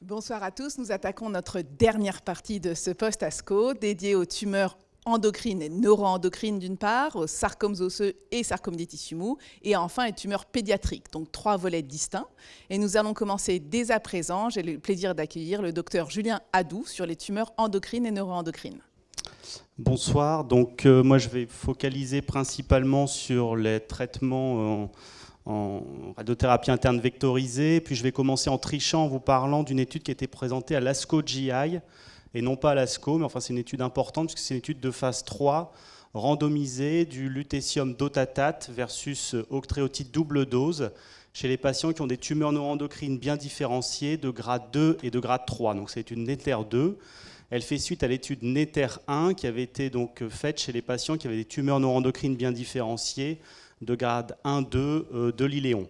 Bonsoir à tous, nous attaquons notre dernière partie de ce post-ASCO dédiée aux tumeurs endocrines et neuroendocrines d'une part, aux sarcomes osseux et sarcomes des tissus mous, et enfin les tumeurs pédiatriques, donc 3 volets distincts. Et nous allons commencer dès à présent. J'ai le plaisir d'accueillir le docteur Julien Hadou sur les tumeurs endocrines et neuroendocrines. Bonsoir, donc moi je vais focaliser principalement sur les traitements en radiothérapie interne vectorisée, puis je vais commencer en trichant en vous parlant d'une étude qui a été présentée à l'ASCO GI, et non pas à l'ASCO, mais enfin c'est une étude importante puisque c'est une étude de phase 3 randomisée du lutécium dotatate versus octréotide double dose chez les patients qui ont des tumeurs neuroendocrines bien différenciées de grade 2 et de grade 3. Donc c'est une NETHER 2. Elle fait suite à l'étude NETHER 1 qui avait été donc faite chez les patients qui avaient des tumeurs neuroendocrines bien différenciées de grade 1-2 de l'iléon.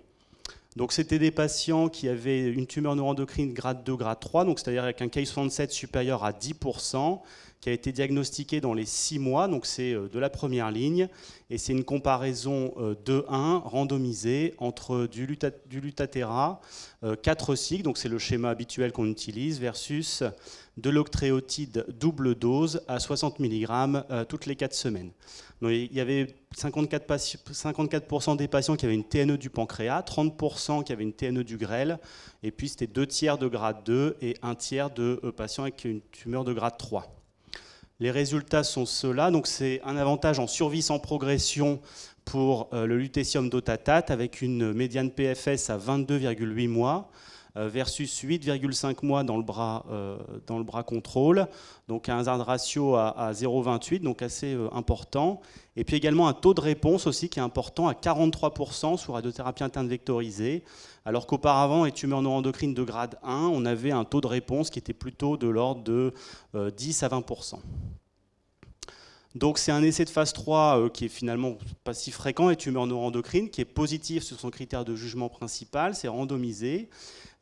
Donc c'était des patients qui avaient une tumeur neuroendocrine grade 2, grade 3, donc c'est-à-dire avec un Ki-67 supérieur à 10%, qui a été diagnostiqué dans les 6 mois, donc c'est de la première ligne, et c'est une comparaison 2-1 randomisée entre du Lutathera, 4 cycles, donc c'est le schéma habituel qu'on utilise, versus de l'octréotide double dose à 60 mg toutes les 4 semaines. Donc, il y avait 54% des patients qui avaient une TNE du pancréas, 30% qui avaient une TNE du grêle, et puis c'était 2 tiers de grade 2 et 1 tiers de patients avec une tumeur de grade 3. Les résultats sont ceux-là, donc c'est un avantage en survie sans progression pour le lutécium dotatate avec une médiane PFS à 22,8 mois versus 8,5 mois dans le bras contrôle, donc un hazard ratio à 0,28, donc assez important. Et puis également un taux de réponse aussi qui est important à 43% sur radiothérapie interne vectorisée, alors qu'auparavant, les tumeurs neuroendocrines de grade 1, on avait un taux de réponse qui était plutôt de l'ordre de 10 à 20%. Donc c'est un essai de phase 3 qui est finalement pas si fréquent, les tumeurs neuroendocrines, qui est positif sur son critère de jugement principal, c'est randomisé.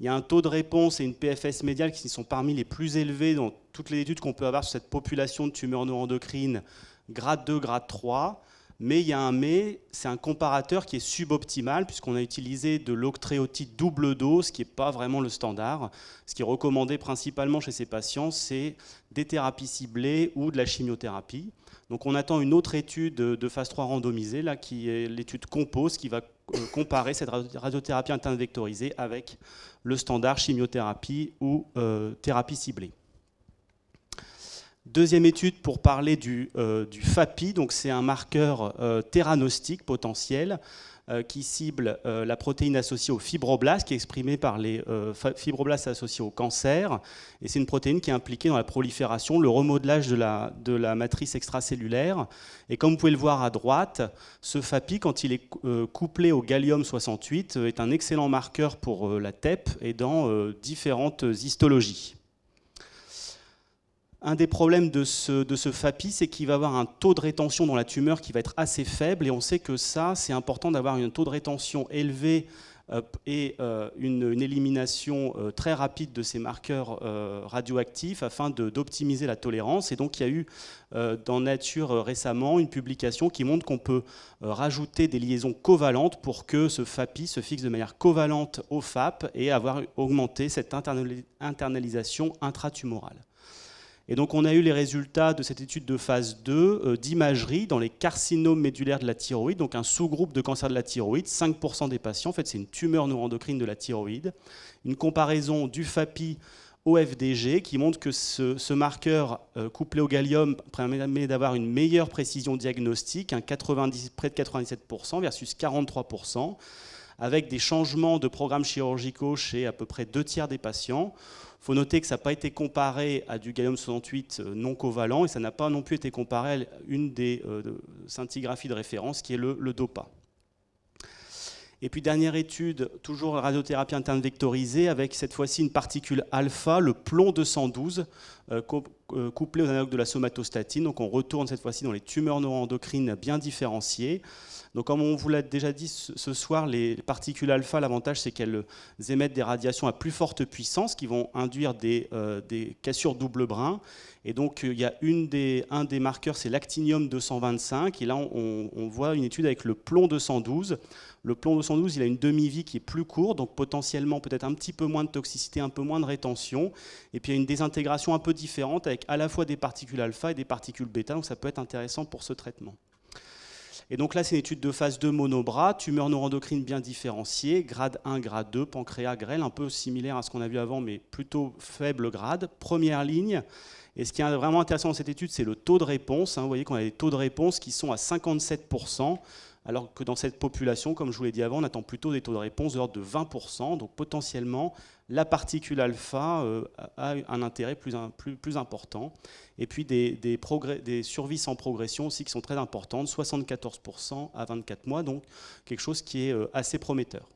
Il y a un taux de réponse et une PFS médiane qui sont parmi les plus élevés dans toutes les études qu'on peut avoir sur cette population de tumeurs neuroendocrines grade 2, grade 3. Mais il y a un mais, c'est un comparateur qui est suboptimal puisqu'on a utilisé de l'octréotide double dose, qui n'est pas vraiment le standard. Ce qui est recommandé principalement chez ces patients, c'est des thérapies ciblées ou de la chimiothérapie. Donc on attend une autre étude de phase 3 randomisée, là, qui est l'étude COMPOSE, qui va comparer cette radiothérapie interne vectorisée avec le standard chimiothérapie ou thérapie ciblée. Deuxième étude pour parler du FAPI, donc c'est un marqueur théranostique potentiel qui cible la protéine associée aux fibroblastes, qui est exprimée par les fibroblastes associés au cancer. Et c'est une protéine qui est impliquée dans la prolifération, le remodelage de la matrice extracellulaire. Et comme vous pouvez le voir à droite, ce FAPI, quand il est couplé au gallium-68, est un excellent marqueur pour la TEP et dans différentes histologies. Un des problèmes de ce FAPI, c'est qu'il va avoir un taux de rétention dans la tumeur qui va être assez faible, et on sait que ça, c'est important d'avoir un taux de rétention élevé et une élimination très rapide de ces marqueurs radioactifs afin d'optimiser la tolérance. Et donc il y a eu dans Nature récemment une publication qui montre qu'on peut rajouter des liaisons covalentes pour que ce FAPI se fixe de manière covalente au FAP et avoir augmenté cette internalisation intratumorale. Et donc on a eu les résultats de cette étude de phase 2 d'imagerie dans les carcinomes médulaires de la thyroïde, donc un sous-groupe de cancer de la thyroïde, 5% des patients, en fait c'est une tumeur neuroendocrine de la thyroïde. Une comparaison du FAPI au FDG qui montre que ce marqueur couplé au gallium permet d'avoir une meilleure précision diagnostique, près de 97% versus 43%, avec des changements de programmes chirurgicaux chez à peu près 2 tiers des patients. Il faut noter que ça n'a pas été comparé à du gallium-68 non covalent et ça n'a pas non plus été comparé à une des scintigraphies de référence qui est le DOPA. Et puis dernière étude, toujours radiothérapie interne vectorisée, avec cette fois-ci une particule alpha, le plomb 212, couplé aux analogues de la somatostatine. Donc on retourne cette fois-ci dans les tumeurs neuroendocrines bien différenciées. Donc comme on vous l'a déjà dit ce soir, les particules alpha, l'avantage c'est qu'elles émettent des radiations à plus forte puissance qui vont induire des cassures double brin. Et donc, il y a un des marqueurs, c'est l'actinium 225. Et là, on voit une étude avec le plomb 212. Le plomb 212, il a une demi-vie qui est plus courte, donc potentiellement peut-être un petit peu moins de toxicité, un peu moins de rétention. Et puis, il y a une désintégration un peu différente avec à la fois des particules alpha et des particules bêta. Donc, ça peut être intéressant pour ce traitement. Et donc là, c'est une étude de phase 2 monobras, tumeur neuroendocrine bien différenciée, grade 1, grade 2, pancréas, grêle, un peu similaire à ce qu'on a vu avant, mais plutôt faible grade. Première ligne. Et ce qui est vraiment intéressant dans cette étude, c'est le taux de réponse. Vous voyez qu'on a des taux de réponse qui sont à 57%, alors que dans cette population, comme je vous l'ai dit avant, on attend plutôt des taux de réponse de l'ordre de 20%. Donc potentiellement, la particule alpha a un intérêt plus important. Et puis des survies sans progression aussi qui sont très importantes, 74% à 24 mois, donc quelque chose qui est assez prometteur.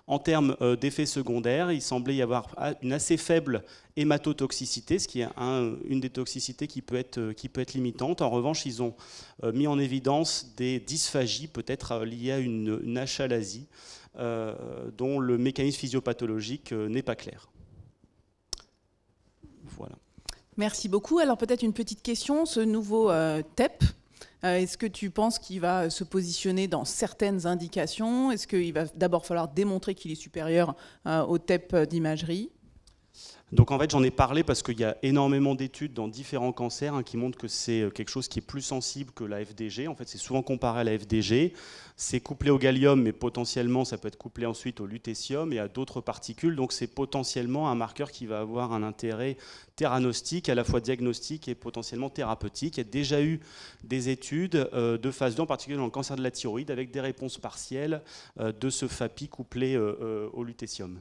En termes d'effets secondaires, il semblait y avoir une assez faible hématotoxicité, ce qui est une des toxicités qui peut être limitante. En revanche, ils ont mis en évidence des dysphagies, peut-être liées à une achalasie, dont le mécanisme physiopathologique n'est pas clair. Voilà. Merci beaucoup. Alors peut-être une petite question, ce nouveau TEP, est-ce que tu penses qu'il va se positionner dans certaines indications? Est-ce qu'il va d'abord falloir démontrer qu'il est supérieur au TEP d'imagerie? Donc en fait, j'en ai parlé parce qu'il y a énormément d'études dans différents cancers qui montrent que c'est quelque chose qui est plus sensible que la FDG. En fait, c'est souvent comparé à la FDG. C'est couplé au gallium, mais potentiellement, ça peut être couplé ensuite au lutécium et à d'autres particules. Donc c'est potentiellement un marqueur qui va avoir un intérêt theranostique, à la fois diagnostique et potentiellement thérapeutique. Il y a déjà eu des études de phase 2, en particulier dans le cancer de la thyroïde, avec des réponses partielles de ce FAPI couplé au lutécium.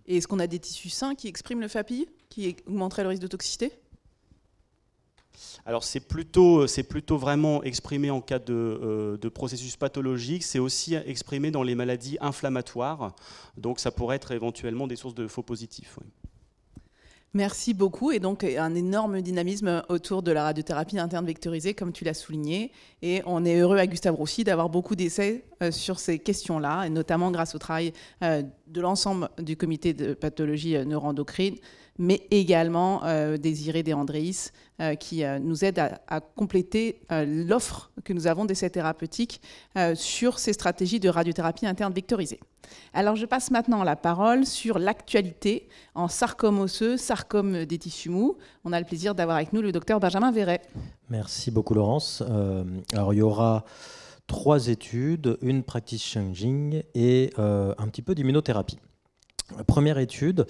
Et est-ce qu'on a des tissus sains qui expriment le FAPI, qui augmenterait le risque de toxicité? Alors c'est plutôt vraiment exprimé en cas de processus pathologique, c'est aussi exprimé dans les maladies inflammatoires, donc ça pourrait être éventuellement des sources de faux positifs. Oui. Merci beaucoup. Et donc, un énorme dynamisme autour de la radiothérapie interne vectorisée, comme tu l'as souligné. Et on est heureux à Gustave Roussy d'avoir beaucoup d'essais sur ces questions-là, et notamment grâce au travail de l'ensemble du comité de pathologie neuroendocrine, mais également Désiré De Andréis, qui nous aide à compléter l'offre que nous avons d'essais thérapeutiques sur ces stratégies de radiothérapie interne vectorisée. Alors, je passe maintenant la parole sur l'actualité en sarcome osseux, sarcome des tissus mous. On a le plaisir d'avoir avec nous le docteur Benjamin Verret. Merci beaucoup, Laurence. Alors, il y aura 3 études, une practice changing et un petit peu d'immunothérapie. La première étude,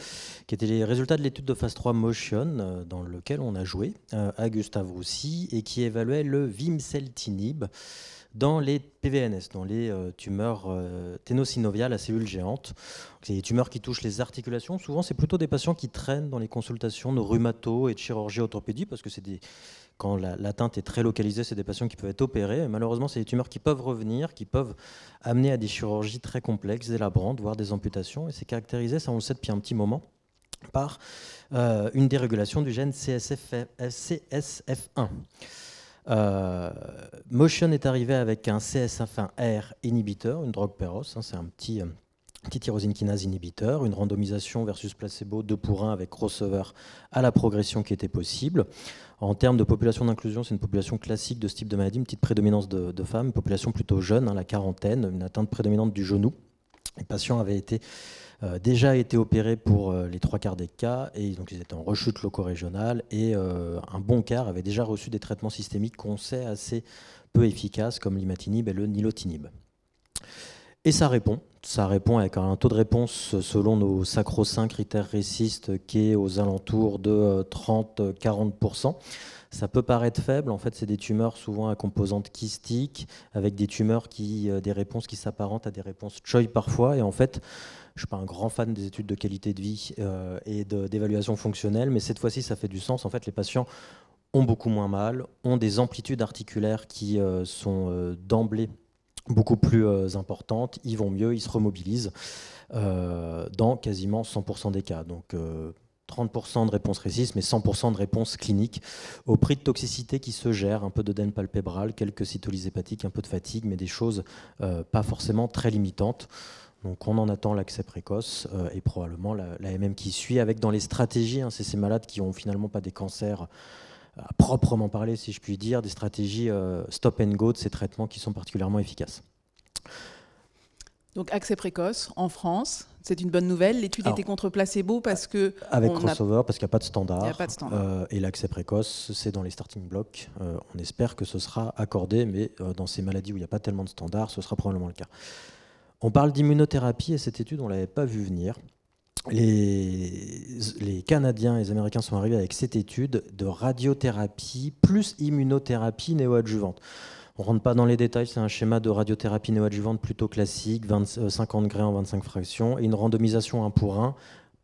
qui était les résultats de l'étude de phase 3 Motion, dans lequel on a joué à Gustave Roussy, et qui évaluait le vimseltinib dans les PVNS, dans les tumeurs ténosynoviales à cellules géantes. C'est des tumeurs qui touchent les articulations. Souvent, c'est plutôt des patients qui traînent dans les consultations de rhumato et de chirurgie orthopédie, parce que quand l'atteinte est très localisée, c'est des patients qui peuvent être opérés. Et malheureusement, c'est des tumeurs qui peuvent revenir, qui peuvent amener à des chirurgies très complexes, délabrantes, voire des amputations. Et c'est caractérisé, ça on le sait depuis un petit moment, par une dérégulation du gène CSF1. Motion est arrivé avec un CSF1R inhibiteur, une drogue Peros, c'est un petit tyrosine kinase inhibiteur, une randomisation versus placebo 2-pour-1 avec crossover à la progression qui était possible. En termes de population d'inclusion, c'est une population classique de ce type de maladie, une petite prédominance de femmes, une population plutôt jeune, la quarantaine, une atteinte prédominante du genou. Les patients avaient déjà été opérés pour les 3/4 des cas, et donc ils étaient en rechute loco-régionale, et un bon quart avait déjà reçu des traitements systémiques qu'on sait assez peu efficaces, comme l'imatinib et le nilotinib. Et ça répond avec un taux de réponse selon nos sacro-saints critères récistes qui est aux alentours de 30-40%. Ça peut paraître faible, en fait c'est des tumeurs souvent à composante kystique, avec des réponses qui s'apparentent à des réponses CHOI parfois, et en fait je ne suis pas un grand fan des études de qualité de vie et d'évaluation fonctionnelle, mais cette fois-ci ça fait du sens. En fait les patients ont beaucoup moins mal, ont des amplitudes articulaires qui sont d'emblée beaucoup plus importantes, ils vont mieux, ils se remobilisent dans quasiment 100% des cas. Donc 30% de réponse réciste, mais 100% de réponse clinique, au prix de toxicité qui se gère, un peu d'œdème palpébral, quelques cytolyses hépatiques, un peu de fatigue, mais des choses pas forcément très limitantes. Donc on en attend l'accès précoce et probablement l'AMM qui suit, avec dans les stratégies, c'est ces malades qui n'ont finalement pas des cancers à proprement parler, si je puis dire, des stratégies stop and go de ces traitements qui sont particulièrement efficaces. Donc accès précoce en France, c'est une bonne nouvelle. L'étude était contre placebo parce que... Avec crossover, parce qu'il n'y a pas de standard. Il n'y a pas de standard. Et l'accès précoce, c'est dans les starting blocks. On espère que ce sera accordé, mais dans ces maladies où il n'y a pas tellement de standards, ce sera probablement le cas. On parle d'immunothérapie et cette étude, on ne l'avait pas vu venir. Les Canadiens et les Américains sont arrivés avec cette étude de radiothérapie plus immunothérapie néoadjuvante. On ne rentre pas dans les détails, c'est un schéma de radiothérapie néoadjuvante plutôt classique, 50 grès en 25 fractions, et une randomisation 1 pour 1,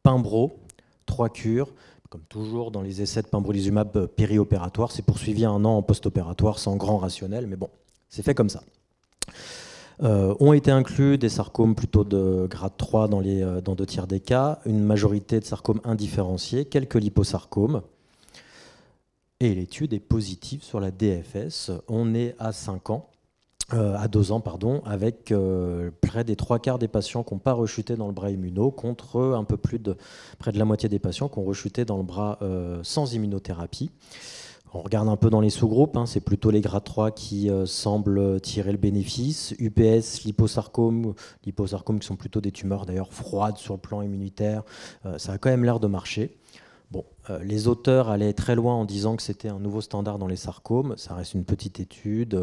Pimbro, 3 cures, comme toujours dans les essais de pembrolizumab périopératoire, c'est poursuivi 1 an en post-opératoire sans grand rationnel, mais bon, c'est fait comme ça. Ont été inclus des sarcomes plutôt de grade 3 dans 2 tiers des cas, une majorité de sarcomes indifférenciés, quelques liposarcomes. Et l'étude est positive sur la DFS. On est à 2 ans, avec près des 3/4 des patients qui n'ont pas rechuté dans le bras immuno, contre un peu plus de près de la moitié des patients qui ont rechuté dans le bras sans immunothérapie. On regarde un peu dans les sous-groupes, c'est plutôt les grades 3 qui semblent tirer le bénéfice. UPS, liposarcomes qui sont plutôt des tumeurs d'ailleurs froides sur le plan immunitaire, ça a quand même l'air de marcher. Bon, les auteurs allaient très loin en disant que c'était un nouveau standard dans les sarcomes. Ça reste une petite étude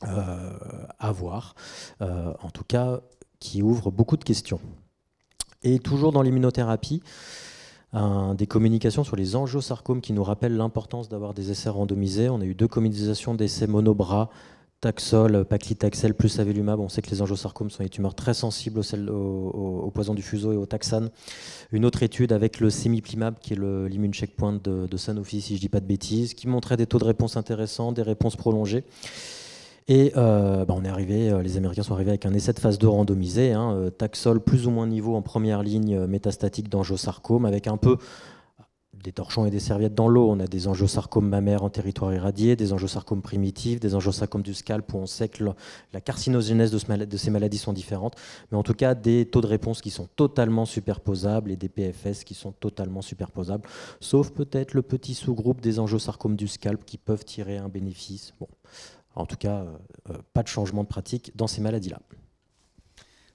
à voir, en tout cas qui ouvre beaucoup de questions. Et toujours dans l'immunothérapie, des communications sur les angiosarcomes qui nous rappellent l'importance d'avoir des essais randomisés. On a eu 2 communications d'essais monobras, Taxol, paclitaxel plus avelumab. On sait que les angiosarcomes sont des tumeurs très sensibles au poison du fuseau et au taxane. Une autre étude avec le semiplimab, qui est l'immune checkpoint de Sanofi, si je ne dis pas de bêtises, qui montrait des taux de réponse intéressants, des réponses prolongées. Et on est arrivé, les Américains sont arrivés avec un essai de phase 2 randomisé, Taxol plus ou moins niveau en première ligne métastatique d'angiosarcome, avec un peu des torchons et des serviettes dans l'eau. On a des angiosarcomes mammaires en territoire irradié, des angiosarcomes primitifs, des angiosarcomes du scalp où on sait que la carcinogénèse de ces maladies sont différentes, mais en tout cas des taux de réponse qui sont totalement superposables et des PFS qui sont totalement superposables, sauf peut-être le petit sous-groupe des angiosarcomes du scalp qui peuvent tirer un bénéfice. Bon. En tout cas, pas de changement de pratique dans ces maladies-là.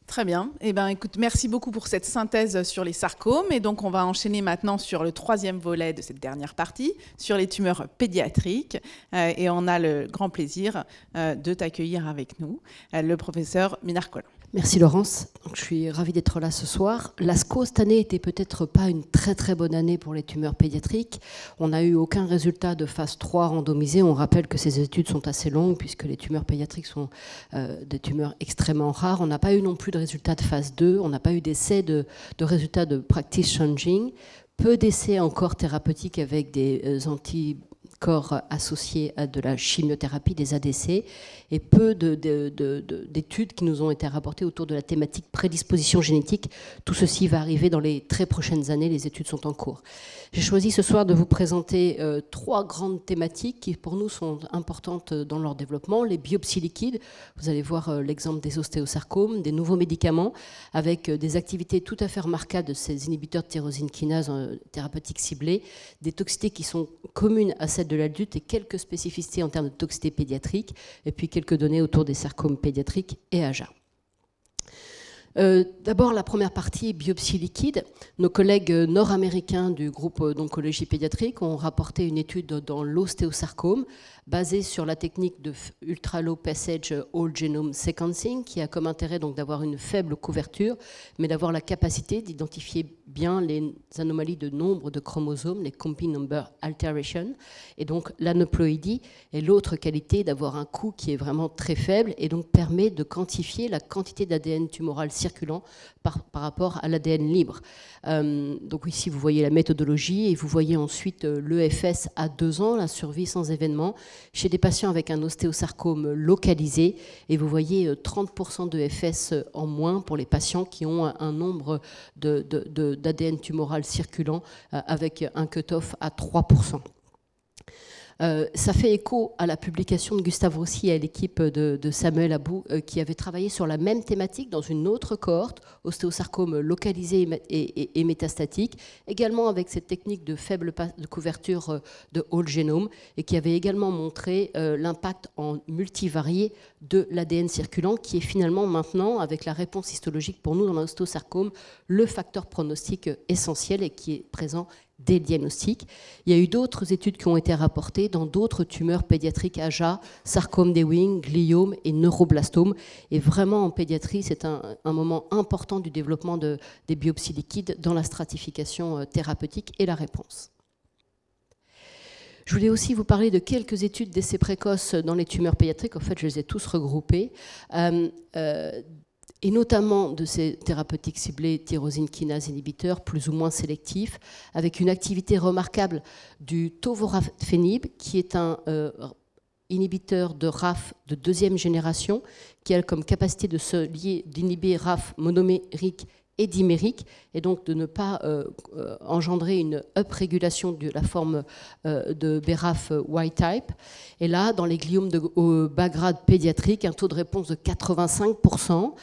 Très bien. Écoute, merci beaucoup pour cette synthèse sur les sarcomes. Et donc, on va enchaîner maintenant sur le 3e volet de cette dernière partie, sur les tumeurs pédiatriques. Et on a le grand plaisir de t'accueillir avec nous, le professeur Minard Collin. Merci Laurence, je suis ravie d'être là ce soir. L'ASCO cette année n'était peut-être pas une très très bonne année pour les tumeurs pédiatriques. On n'a eu aucun résultat de phase 3 randomisé. On rappelle que ces études sont assez longues puisque les tumeurs pédiatriques sont des tumeurs extrêmement rares. On n'a pas eu non plus de résultats de phase 2. On n'a pas eu d'essais de résultats de practice changing. Peu d'essais encore thérapeutiques avec des anticorps associés à de la chimiothérapie, des ADC, et peu d'études qui nous ont été rapportées autour de la thématique prédisposition génétique. Tout ceci va arriver dans les très prochaines années, les études sont en cours. J'ai choisi ce soir de vous présenter 3 grandes thématiques qui pour nous sont importantes dans leur développement. Les biopsies liquides, vous allez voir l'exemple des ostéosarcomes, des nouveaux médicaments avec des activités tout à fait remarquables de ces inhibiteurs de tyrosine kinase thérapeutiques ciblés, des toxicités qui sont communes à celles de l'adulte et quelques spécificités en termes de toxicité pédiatrique, et puis quelques données autour des sarcomes pédiatriques et AJA. D'abord, la première partie, biopsie liquide. Nos collègues nord-américains du groupe d'oncologie pédiatrique ont rapporté une étude dans l'ostéosarcome basée sur la technique de Ultra Low Passage Whole Genome Sequencing, qui a comme intérêt donc d'avoir une faible couverture, mais d'avoir la capacité d'identifier bien les anomalies de nombre de chromosomes, les Compy Number Alteration, et donc l'aneuploïdie est l'autre qualité, d'avoir un coût qui est vraiment très faible et donc permet de quantifier la quantité d'ADN tumoral circulant par rapport à l'ADN libre. Donc ici, vous voyez la méthodologie et vous voyez ensuite l'EFS à 2 ans, la survie sans événement, chez des patients avec un ostéosarcome localisé. Et vous voyez 30% d'EFS en moins pour les patients qui ont un nombre d'ADN tumoral circulant avec un cutoff à 3%. Ça fait écho à la publication de Gustave Roussy et à l'équipe de Samuel Abou, qui avait travaillé sur la même thématique dans une autre cohorte, ostéosarcome localisé et métastatique, également avec cette technique de faible de couverture de whole génome, et qui avait également montré l'impact en multivarié de l'ADN circulant, qui est finalement maintenant, avec la réponse histologique pour nous dans l'ostéosarcome, le facteur pronostic essentiel et qui est présent dès le diagnostic. Il y a eu d'autres études qui ont été rapportées dans d'autres tumeurs pédiatriques AJA, sarcome des Ewing, gliome et neuroblastome. Et vraiment, en pédiatrie, c'est un moment important du développement des biopsies liquides dans la stratification thérapeutique et la réponse. Je voulais aussi vous parler de quelques études d'essais précoces dans les tumeurs pédiatriques. En fait, je les ai tous regroupées. Et notamment de ces thérapeutiques ciblées tyrosine kinase inhibiteurs, plus ou moins sélectifs, avec une activité remarquable du tovorafenib, qui est un inhibiteur de RAF de deuxième génération, qui a comme capacité d'inhiber RAF monomérique et dimérique, et donc de ne pas engendrer une up-régulation de la forme de BRAF Y-type. Et là, dans les gliomes de bas grade pédiatrique, un taux de réponse de 85%,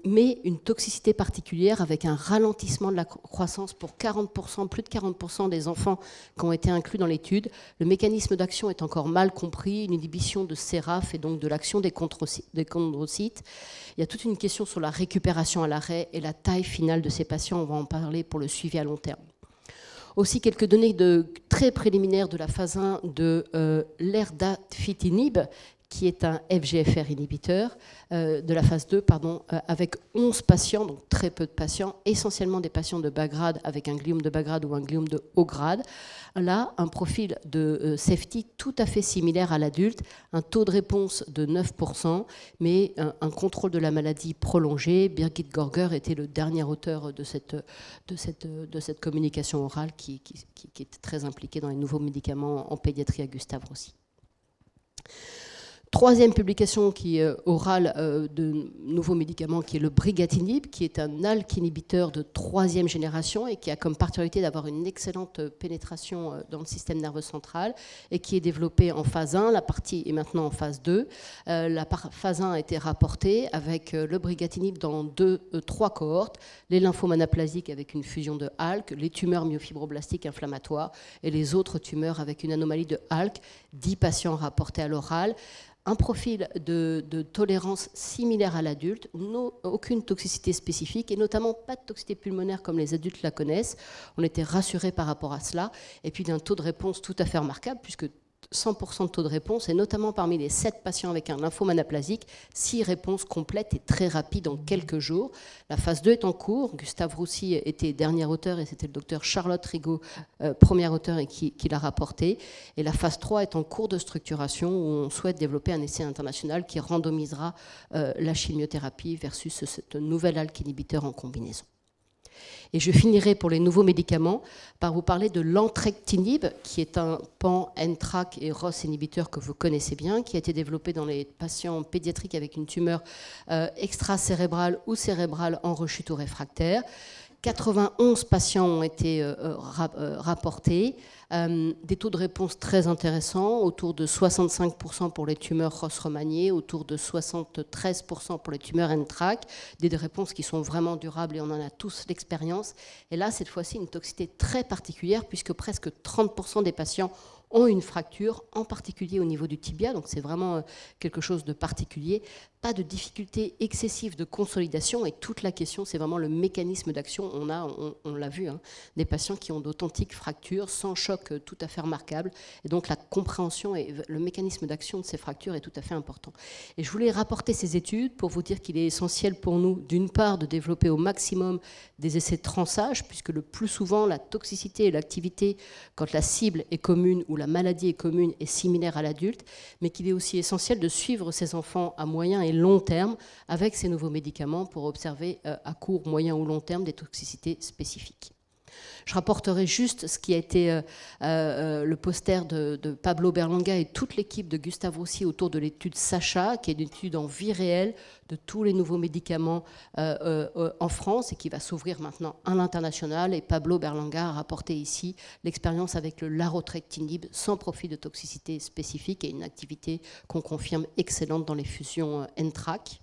mais une toxicité particulière avec un ralentissement de la croissance pour 40%, plus de 40% des enfants qui ont été inclus dans l'étude. Le mécanisme d'action est encore mal compris, une inhibition de CRAF et donc de l'action des chondrocytes. Il y a toute une question sur la récupération à l'arrêt et la taille finale de ces patients. On va en parler pour le suivi à long terme. Aussi quelques données très préliminaires de la phase 1 de l'erdafitinib, qui est un FGFR inhibiteur, de la phase 2, avec 11 patients, donc très peu de patients, essentiellement des patients de bas grade avec un gliome de bas grade ou un gliome de haut grade. Là, un profil de safety tout à fait similaire à l'adulte, un taux de réponse de 9%, mais un contrôle de la maladie prolongé. Birgit Görger était le dernier auteur de cette communication orale qui est très impliqué dans les nouveaux médicaments en pédiatrie à Gustave Roussy. Troisième publication qui est orale de nouveaux médicaments, qui est le brigatinib, qui est un ALK inhibiteur de troisième génération et qui a comme particularité d'avoir une excellente pénétration dans le système nerveux central et qui est développé en phase 1. La partie est maintenant en phase 2. La phase 1 a été rapportée avec le brigatinib dans 3 cohortes, les lymphomes anaplasiques avec une fusion de ALK, les tumeurs myofibroblastiques inflammatoires et les autres tumeurs avec une anomalie de ALK, 10 patients rapportés à l'oral. Un profil de tolérance similaire à l'adulte, aucune toxicité spécifique et notamment pas de toxicité pulmonaire comme les adultes la connaissent. On était rassurés par rapport à cela. Et puis d'un taux de réponse tout à fait remarquable puisque 100% de taux de réponse, et notamment parmi les 7 patients avec un lymphome anaplasique, 6 réponses complètes et très rapides en quelques jours. La phase 2 est en cours. Gustave Roussy était dernier auteur et c'était le docteur Charlotte Rigaud, premier auteur et qui l'a rapporté. Et la phase 3 est en cours de structuration où on souhaite développer un essai international qui randomisera la chimiothérapie versus ce nouvel ALK inhibiteur en combinaison. Et je finirai pour les nouveaux médicaments par vous parler de l'entrectinib, qui est un PAN, NTRK et ROS inhibiteur que vous connaissez bien, qui a été développé dans les patients pédiatriques avec une tumeur extracérébrale ou cérébrale en rechute ou réfractaire. 91 patients ont été rapportés, des taux de réponse très intéressants, autour de 65% pour les tumeurs ROS remaniées, autour de 73% pour les tumeurs NTRK, des réponses qui sont vraiment durables et on en a tous l'expérience. Et là, cette fois-ci, une toxicité très particulière puisque presque 30% des patients ont une fracture, en particulier au niveau du tibia, donc c'est vraiment quelque chose de particulier. Pas de difficulté excessive de consolidation et toute la question, c'est vraiment le mécanisme d'action. On l'a vu, hein, des patients qui ont d'authentiques fractures sans choc tout à fait remarquable. Et donc la compréhension et le mécanisme d'action de ces fractures est tout à fait important. Et je voulais rapporter ces études pour vous dire qu'il est essentiel pour nous, d'une part, de développer au maximum des essais de trançage, puisque le plus souvent, la toxicité et l'activité, quand la cible est commune ou la maladie est commune, est similaire à l'adulte, mais qu'il est aussi essentiel de suivre ces enfants à moyen et long terme avec ces nouveaux médicaments pour observer à court, moyen ou long terme des toxicités spécifiques. Je rapporterai juste ce qui a été le poster de Pablo Berlanga et toute l'équipe de Gustave Roussy autour de l'étude Sacha, qui est une étude en vie réelle de tous les nouveaux médicaments en France et qui va s'ouvrir maintenant à l'international. Et Pablo Berlanga a rapporté ici l'expérience avec le larotrectinib sans profil de toxicité spécifique et une activité qu'on confirme excellente dans les fusions NTRK.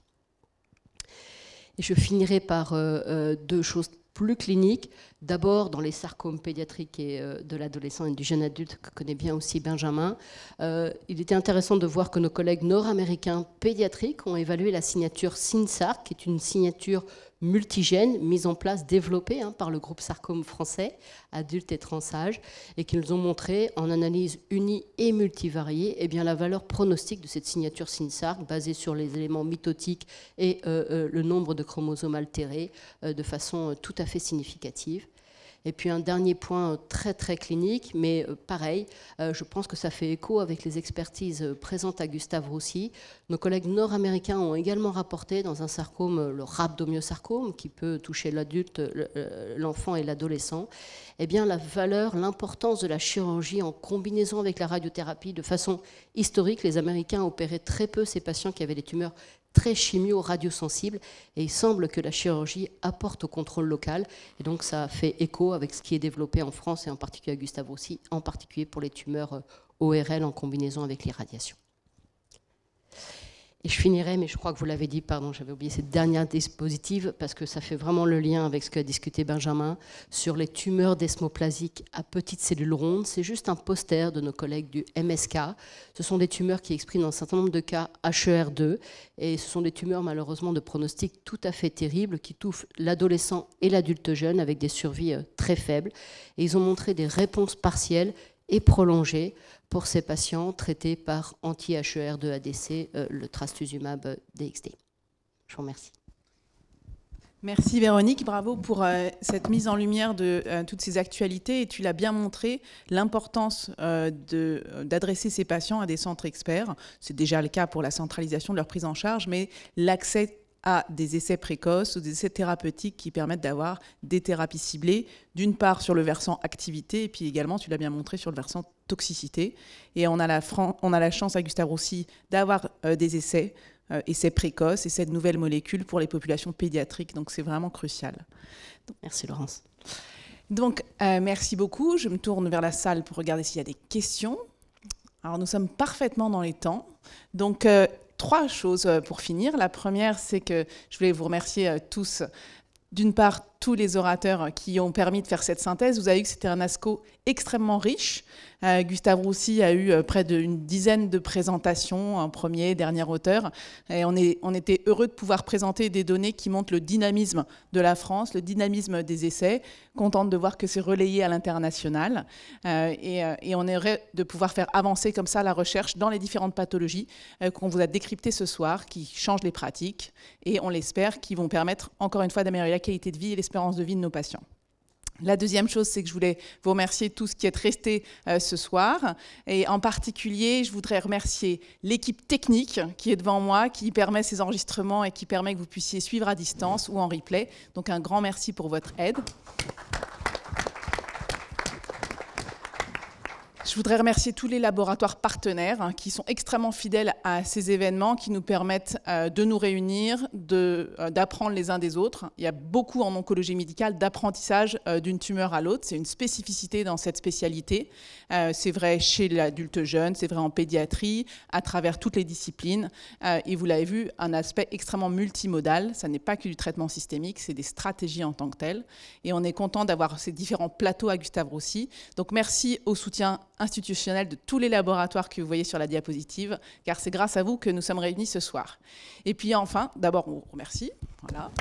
Et je finirai par deux choses plus cliniques. D'abord, dans les sarcomes pédiatriques et de l'adolescent et du jeune adulte, que connaît bien aussi Benjamin, il était intéressant de voir que nos collègues nord-américains pédiatriques ont évalué la signature SynSarc, qui est une signature multigène mise en place, développée par le groupe Sarcome français, adultes et transâges, et qui nous ont montré en analyse unie et multivariée la valeur pronostique de cette signature SynSarc basée sur les éléments mitotiques et le nombre de chromosomes altérés de façon tout à fait significative. Et puis un dernier point très très clinique, mais pareil, je pense que ça fait écho avec les expertises présentes à Gustave Roussy. Nos collègues nord-américains ont également rapporté dans un sarcome, le rhabdomyosarcome, qui peut toucher l'adulte, l'enfant et l'adolescent, la valeur, l'importance de la chirurgie en combinaison avec la radiothérapie. De façon historique, les Américains opéraient très peu ces patients qui avaient des tumeurs très chimio-radiosensibles, et il semble que la chirurgie apporte au contrôle local, et donc ça fait écho avec ce qui est développé en France, et en particulier à Gustave Roussy, en particulier pour les tumeurs ORL en combinaison avec l'irradiation. Et je finirai, mais je crois que vous l'avez dit, pardon, j'avais oublié cette dernière diapositive, parce que ça fait vraiment le lien avec ce qu'a discuté Benjamin, sur les tumeurs desmoplasiques à petites cellules rondes. C'est juste un poster de nos collègues du MSK. Ce sont des tumeurs qui expriment dans un certain nombre de cas HER2, et ce sont des tumeurs malheureusement de pronostic tout à fait terribles, qui touchent l'adolescent et l'adulte jeune, avec des survies très faibles. Et ils ont montré des réponses partielles et prolongée pour ces patients traités par anti-HER2 ADC, le trastuzumab DXd. Je vous remercie. Merci Véronique, bravo pour cette mise en lumière de toutes ces actualités, et tu l'as bien montré, l'importance d'adresser ces patients à des centres experts. C'est déjà le cas pour la centralisation de leur prise en charge, mais l'accès à des essais précoces ou des essais thérapeutiques qui permettent d'avoir des thérapies ciblées, d'une part sur le versant activité, et puis également, tu l'as bien montré, sur le versant toxicité. Et on a la chance à Gustave Roussy d'avoir des essais précoces, essais de nouvelles molécules pour les populations pédiatriques, donc c'est vraiment crucial. Merci Laurence. Donc merci beaucoup, je me tourne vers la salle pour regarder s'il y a des questions. Alors nous sommes parfaitement dans les temps, donc 3 choses pour finir. La première, c'est que je voulais vous remercier tous. D'une part, tous les orateurs qui ont permis de faire cette synthèse. Vous avez vu que c'était un ASCO extrêmement riche. Gustave Roussy a eu près d'une dizaine de présentations, un premier, dernier auteur. Et on était heureux de pouvoir présenter des données qui montrent le dynamisme de la France, le dynamisme des essais. Contente de voir que c'est relayé à l'international. Et on est heureux de pouvoir faire avancer comme ça la recherche dans les différentes pathologies qu'on vous a décryptées ce soir, qui changent les pratiques et on l'espère, qui vont permettre encore une fois d'améliorer la qualité de vie et l'espérance de vie de nos patients. La deuxième chose, c'est que je voulais vous remercier tous qui êtes restés ce soir. Et en particulier, je voudrais remercier l'équipe technique qui est devant moi, qui permet ces enregistrements et qui permet que vous puissiez suivre à distance ou en replay. Donc un grand merci pour votre aide. Je voudrais remercier tous les laboratoires partenaires qui sont extrêmement fidèles à ces événements, qui nous permettent de nous réunir, d'apprendre les uns des autres. Il y a beaucoup en oncologie médicale d'apprentissage d'une tumeur à l'autre. C'est une spécificité dans cette spécialité. C'est vrai chez l'adulte jeune, c'est vrai en pédiatrie, à travers toutes les disciplines. Et vous l'avez vu, un aspect extrêmement multimodal. Ça n'est pas que du traitement systémique, c'est des stratégies en tant que telles. Et on est content d'avoir ces différents plateaux à Gustave Roussy. Donc merci au soutien institutionnel de tous les laboratoires que vous voyez sur la diapositive, car c'est grâce à vous que nous sommes réunis ce soir. Et puis enfin, d'abord, on vous remercie. Voilà.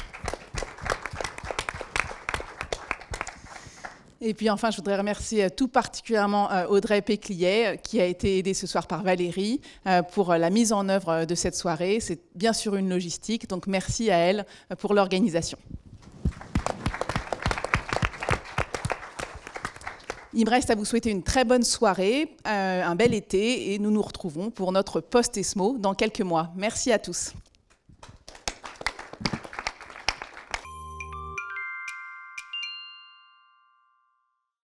Et puis enfin, je voudrais remercier tout particulièrement Audrey Péclier, qui a été aidée ce soir par Valérie pour la mise en œuvre de cette soirée. C'est bien sûr une logistique, donc merci à elle pour l'organisation. Il me reste à vous souhaiter une très bonne soirée, un bel été, et nous nous retrouvons pour notre post-ESMO dans quelques mois. Merci à tous.